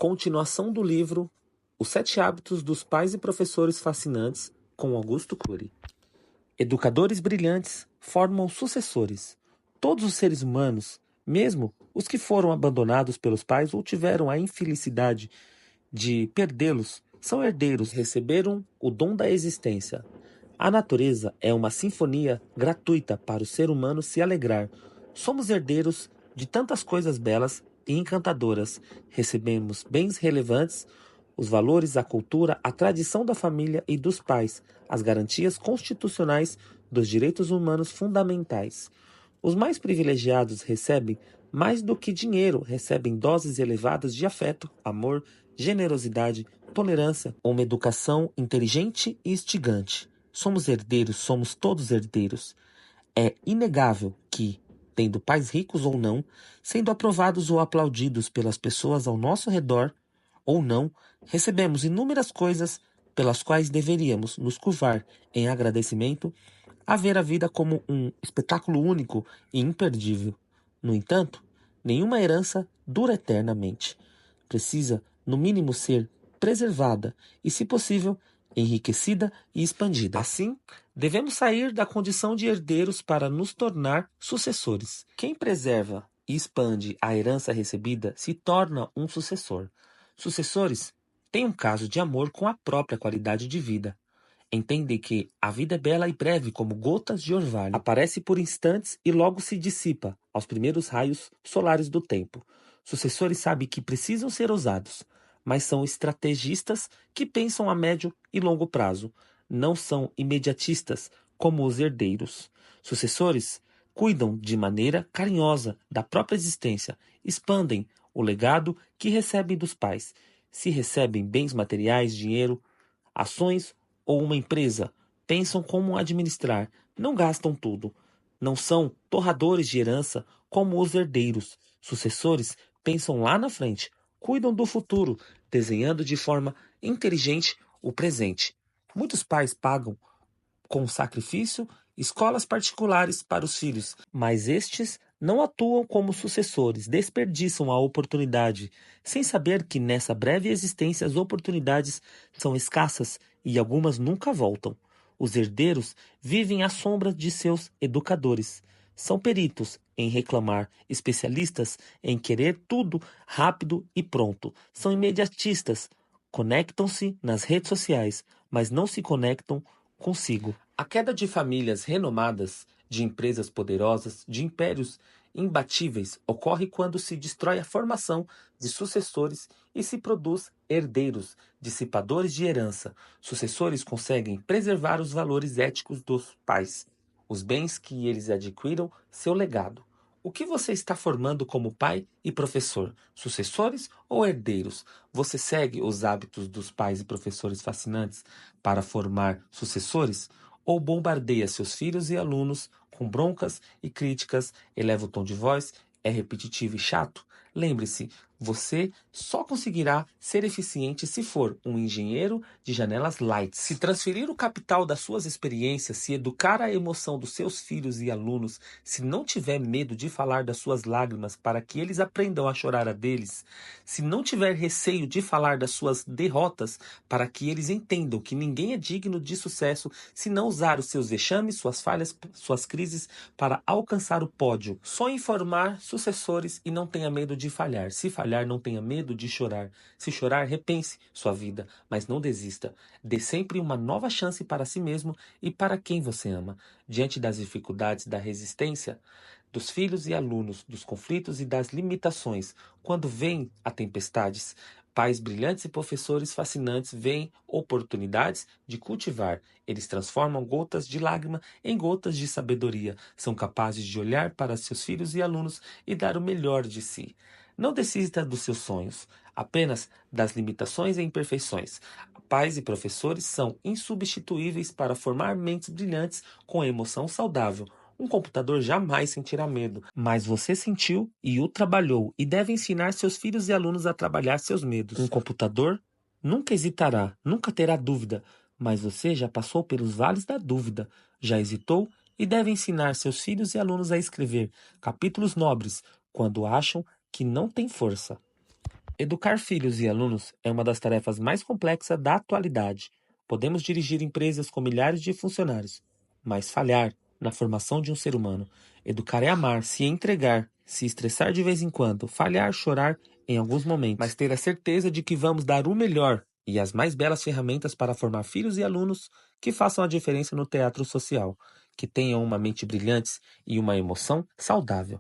Continuação do livro Os 7 Hábitos dos Pais e Professores Fascinantes, com Augusto Cury. Educadores brilhantes formam sucessores. Todos os seres humanos, mesmo os que foram abandonados pelos pais ou tiveram a infelicidade de perdê-los, são herdeiros, receberam o dom da existência. A natureza é uma sinfonia gratuita para o ser humano se alegrar. Somos herdeiros de tantas coisas belas e encantadoras. Recebemos bens relevantes, os valores, a cultura, a tradição da família e dos pais, as garantias constitucionais dos direitos humanos fundamentais. Os mais privilegiados recebem mais do que dinheiro, recebem doses elevadas de afeto, amor, generosidade, tolerância, uma educação inteligente e instigante. Somos herdeiros, somos todos herdeiros. É inegável que, tendo pais ricos ou não, sendo aprovados ou aplaudidos pelas pessoas ao nosso redor ou não, recebemos inúmeras coisas pelas quais deveríamos nos curvar em agradecimento a ver a vida como um espetáculo único e imperdível. No entanto, nenhuma herança dura eternamente. Precisa, no mínimo, ser preservada e, se possível, enriquecida e expandida. Assim, devemos sair da condição de herdeiros para nos tornar sucessores. Quem preserva e expande a herança recebida se torna um sucessor. Sucessores têm um caso de amor com a própria qualidade de vida. Entendem que a vida é bela e breve como gotas de orvalho. Aparece por instantes e logo se dissipa aos primeiros raios solares do tempo. Sucessores sabem que precisam ser ousados, mas são estrategistas que pensam a médio e longo prazo. Não são imediatistas como os herdeiros. Sucessores cuidam de maneira carinhosa da própria existência, expandem o legado que recebem dos pais. Se recebem bens materiais, dinheiro, ações ou uma empresa, pensam como administrar, não gastam tudo. Não são torradores de herança como os herdeiros. Sucessores pensam lá na frente, cuidam do futuro, desenhando de forma inteligente o presente. Muitos pais pagam com sacrifício escolas particulares para os filhos, mas estes não atuam como sucessores, desperdiçam a oportunidade, sem saber que nessa breve existência as oportunidades são escassas e algumas nunca voltam. Os herdeiros vivem à sombra de seus educadores. São peritos em reclamar, especialistas em querer tudo rápido e pronto. São imediatistas, conectam-se nas redes sociais, mas não se conectam consigo. A queda de famílias renomadas, de empresas poderosas, de impérios imbatíveis ocorre quando se destrói a formação de sucessores e se produz herdeiros, dissipadores de herança. Sucessores conseguem preservar os valores éticos dos pais, os bens que eles adquiriram, seu legado. O que você está formando como pai e professor? Sucessores ou herdeiros? Você segue os hábitos dos pais e professores fascinantes para formar sucessores? Ou bombardeia seus filhos e alunos com broncas e críticas, eleva o tom de voz, é repetitivo e chato? Lembre-se, você só conseguirá ser eficiente se for um engenheiro de janelas light. Se transferir o capital das suas experiências, se educar a emoção dos seus filhos e alunos, se não tiver medo de falar das suas lágrimas para que eles aprendam a chorar a deles, se não tiver receio de falar das suas derrotas para que eles entendam que ninguém é digno de sucesso se não usar os seus vexames, suas falhas, suas crises para alcançar o pódio. Sonhe em formar sucessores e não tenha medo de falhar. Se falhar, não tenha medo de chorar. Se chorar, repense sua vida, mas não desista. Dê sempre uma nova chance para si mesmo e para quem você ama. Diante das dificuldades da resistência, dos filhos e alunos, dos conflitos e das limitações, quando vêm a tempestades, pais brilhantes e professores fascinantes veem oportunidades de cultivar. Eles transformam gotas de lágrima em gotas de sabedoria. São capazes de olhar para seus filhos e alunos e dar o melhor de si. Não desista dos seus sonhos, apenas das limitações e imperfeições. Pais e professores são insubstituíveis para formar mentes brilhantes com emoção saudável. Um computador jamais sentirá medo, mas você sentiu e o trabalhou e deve ensinar seus filhos e alunos a trabalhar seus medos. Um computador nunca hesitará, nunca terá dúvida, mas você já passou pelos vales da dúvida, já hesitou e deve ensinar seus filhos e alunos a escrever capítulos nobres quando acham que não tem força. Educar filhos e alunos é uma das tarefas mais complexas da atualidade. Podemos dirigir empresas com milhares de funcionários, mas falhar na formação de um ser humano. Educar é amar, se entregar, se estressar de vez em quando, falhar, chorar em alguns momentos, mas ter a certeza de que vamos dar o melhor e as mais belas ferramentas para formar filhos e alunos que façam a diferença no teatro social, que tenham uma mente brilhante e uma emoção saudável.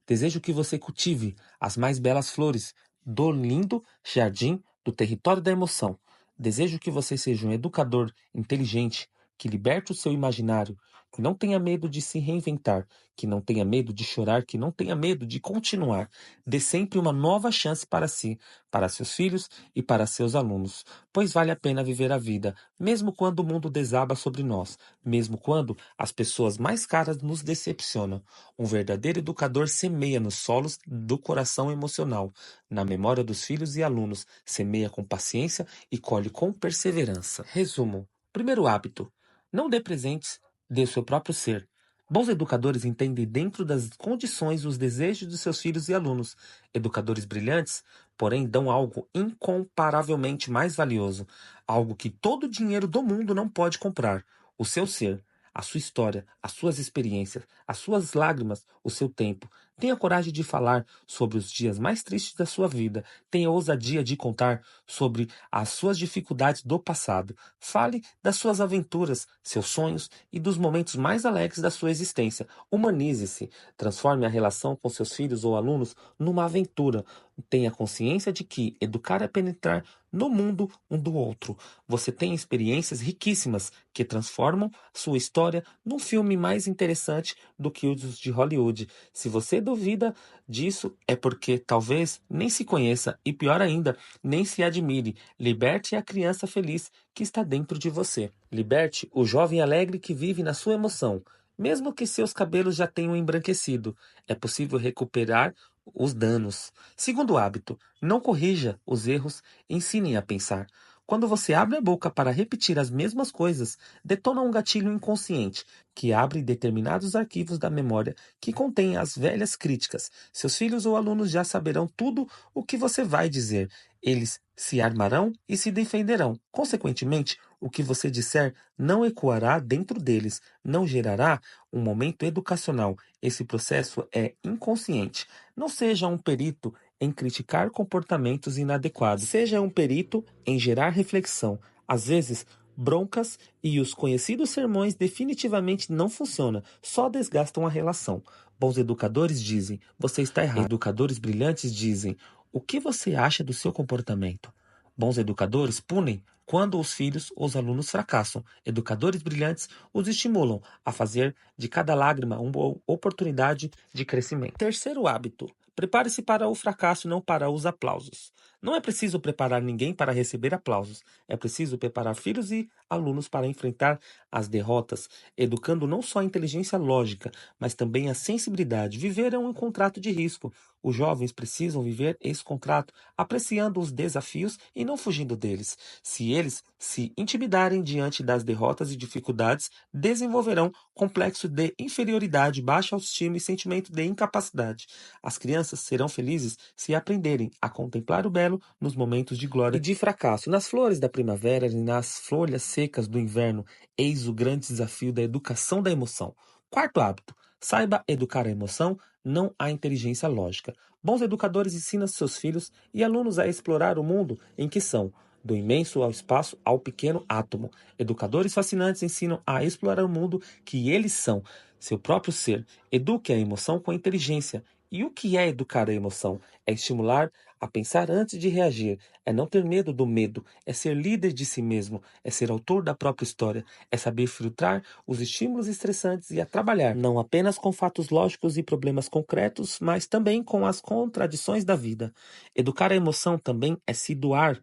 Desejo que você cultive as mais belas flores do lindo jardim do território da emoção. Desejo que você seja um educador inteligente, que liberte o seu imaginário, que não tenha medo de se reinventar, que não tenha medo de chorar, que não tenha medo de continuar. Dê sempre uma nova chance para si, para seus filhos e para seus alunos, pois vale a pena viver a vida, mesmo quando o mundo desaba sobre nós, mesmo quando as pessoas mais caras nos decepcionam. Um verdadeiro educador semeia nos solos do coração emocional, na memória dos filhos e alunos, semeia com paciência e colhe com perseverança. Resumo: primeiro hábito: não dê presentes, dê o seu próprio ser. Bons educadores entendem dentro das condições os desejos de seus filhos e alunos. Educadores brilhantes, porém, dão algo incomparavelmente mais valioso, algo que todo o dinheiro do mundo não pode comprar: o seu ser. A sua história, as suas experiências, as suas lágrimas, o seu tempo. Tenha coragem de falar sobre os dias mais tristes da sua vida. Tenha ousadia de contar sobre as suas dificuldades do passado. Fale das suas aventuras, seus sonhos e dos momentos mais alegres da sua existência. Humanize-se. Transforme a relação com seus filhos ou alunos numa aventura. Tenha consciência de que educar é penetrar no mundo um do outro. Você tem experiências riquíssimas que transformam sua história num filme mais interessante do que os de Hollywood. Se você duvida disso, é porque talvez nem se conheça e, pior ainda, nem se admire. Liberte a criança feliz que está dentro de você. Liberte o jovem alegre que vive na sua emoção. Mesmo que seus cabelos já tenham embranquecido, é possível recuperar os danos. Segundo hábito: não corrija os erros, ensine a pensar. Quando você abre a boca para repetir as mesmas coisas, detona um gatilho inconsciente que abre determinados arquivos da memória que contêm as velhas críticas. Seus filhos ou alunos já saberão tudo o que você vai dizer. Eles se armarão e se defenderão. Consequentemente, o que você disser não ecoará dentro deles, não gerará um momento educacional. Esse processo é inconsciente. Não seja um perito em criticar comportamentos inadequados. Seja um perito em gerar reflexão. Às vezes, broncas e os conhecidos sermões definitivamente não funcionam, só desgastam a relação. Bons educadores dizem: você está errado. Educadores brilhantes dizem: o que você acha do seu comportamento? Bons educadores punem quando os filhos ou os alunos fracassam. Educadores brilhantes os estimulam a fazer de cada lágrima uma oportunidade de crescimento. Terceiro hábito: prepare-se para o fracasso, não para os aplausos. Não é preciso preparar ninguém para receber aplausos. É preciso preparar filhos e alunos para enfrentar as derrotas, educando não só a inteligência lógica, mas também a sensibilidade. Viver é um contrato de risco. Os jovens precisam viver esse contrato, apreciando os desafios e não fugindo deles. Se eles se intimidarem diante das derrotas e dificuldades, desenvolverão complexo de inferioridade, baixa autoestima e sentimento de incapacidade. As crianças serão felizes se aprenderem a contemplar o belo nos momentos de glória e de fracasso, nas flores da primavera e nas folhas secas do inverno. Eis o grande desafio da educação da emoção. Quarto hábito: saiba educar a emoção, não a inteligência lógica. Bons educadores ensinam seus filhos e alunos a explorar o mundo em que são, do imenso ao espaço ao pequeno átomo. Educadores fascinantes ensinam a explorar o mundo que eles são, seu próprio ser. Eduque a emoção com inteligência. E o que é educar a emoção? É estimular a pensar antes de reagir, é não ter medo do medo, é ser líder de si mesmo, é ser autor da própria história, é saber filtrar os estímulos estressantes e a trabalhar não apenas com fatos lógicos e problemas concretos, mas também com as contradições da vida. Educar a emoção também é se doar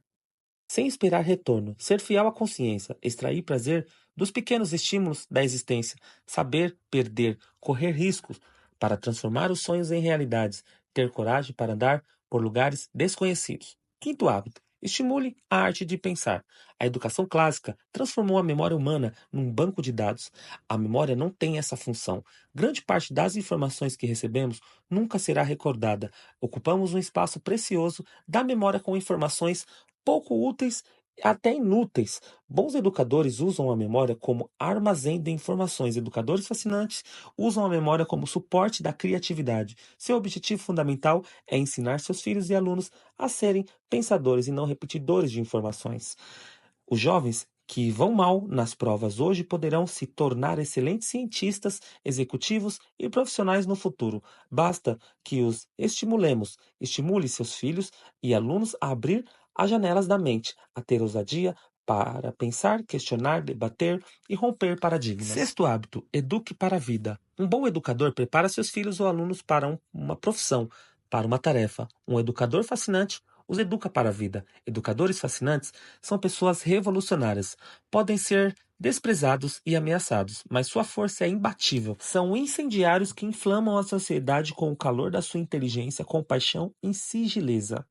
sem esperar retorno, ser fiel à consciência, extrair prazer dos pequenos estímulos da existência, saber perder, correr riscos para transformar os sonhos em realidades, ter coragem para andar por lugares desconhecidos. Quinto hábito: Estimule a arte de pensar. A educação clássica transformou a memória humana num banco de dados. A memória não tem essa função. Grande parte das informações que recebemos nunca será recordada. Ocupamos um espaço precioso da memória com informações pouco úteis e até inúteis. Bons educadores usam a memória como armazém de informações. Educadores fascinantes usam a memória como suporte da criatividade. Seu objetivo fundamental é ensinar seus filhos e alunos a serem pensadores e não repetidores de informações. Os jovens que vão mal nas provas hoje poderão se tornar excelentes cientistas, executivos e profissionais no futuro. Basta que os estimulemos. Estimule seus filhos e alunos a abrir as janelas da mente, a ter ousadia para pensar, questionar, debater e romper paradigmas. Sexto hábito: eduque para a vida. Um bom educador prepara seus filhos ou alunos para uma profissão, para uma tarefa. Um educador fascinante os educa para a vida. Educadores fascinantes são pessoas revolucionárias. Podem ser desprezados e ameaçados, mas sua força é imbatível. São incendiários que inflamam a sociedade com o calor da sua inteligência, compaixão e sigileza.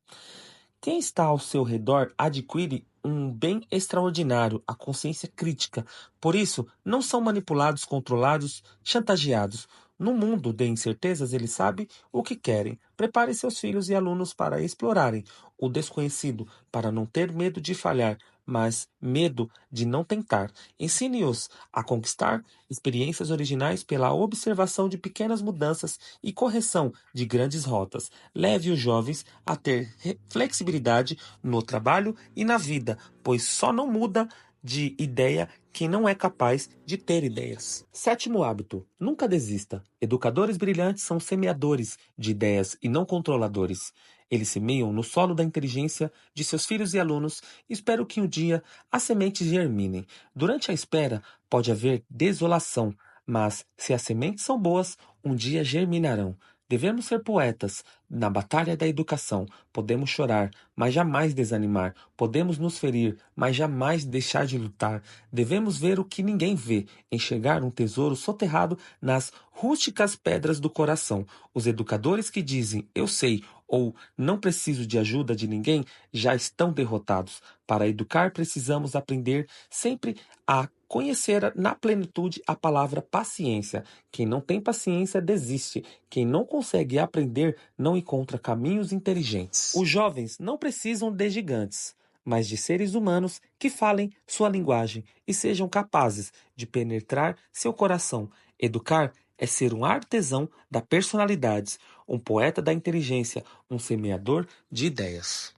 Quem está ao seu redor adquire um bem extraordinário, a consciência crítica. Por isso, não são manipulados, controlados, chantageados. No mundo de incertezas, eles sabem o que querem. Prepare seus filhos e alunos para explorarem o desconhecido, para não ter medo de falhar, mas medo de não tentar. Ensine-os a conquistar experiências originais pela observação de pequenas mudanças e correção de grandes rotas. Leve os jovens a ter flexibilidade no trabalho e na vida, pois só não muda de ideia quem não é capaz de ter ideias. Sétimo hábito: nunca desista. Educadores brilhantes são semeadores de ideias e não controladores. Eles semeiam no solo da inteligência de seus filhos e alunos e esperam que um dia as sementes germinem. Durante a espera pode haver desolação, mas se as sementes são boas, um dia germinarão. Devemos ser poetas. Na batalha da educação, podemos chorar, mas jamais desanimar. Podemos nos ferir, mas jamais deixar de lutar. Devemos ver o que ninguém vê, enxergar um tesouro soterrado nas rústicas pedras do coração. Os educadores que dizem eu sei ou não preciso de ajuda de ninguém já estão derrotados. Para educar, precisamos aprender sempre a conhecer na plenitude a palavra paciência. Quem não tem paciência desiste. Quem não consegue aprender não encontra caminhos inteligentes. Os jovens não precisam de gigantes, mas de seres humanos que falem sua linguagem e sejam capazes de penetrar seu coração. Educar é ser um artesão da personalidade, um poeta da inteligência, um semeador de ideias.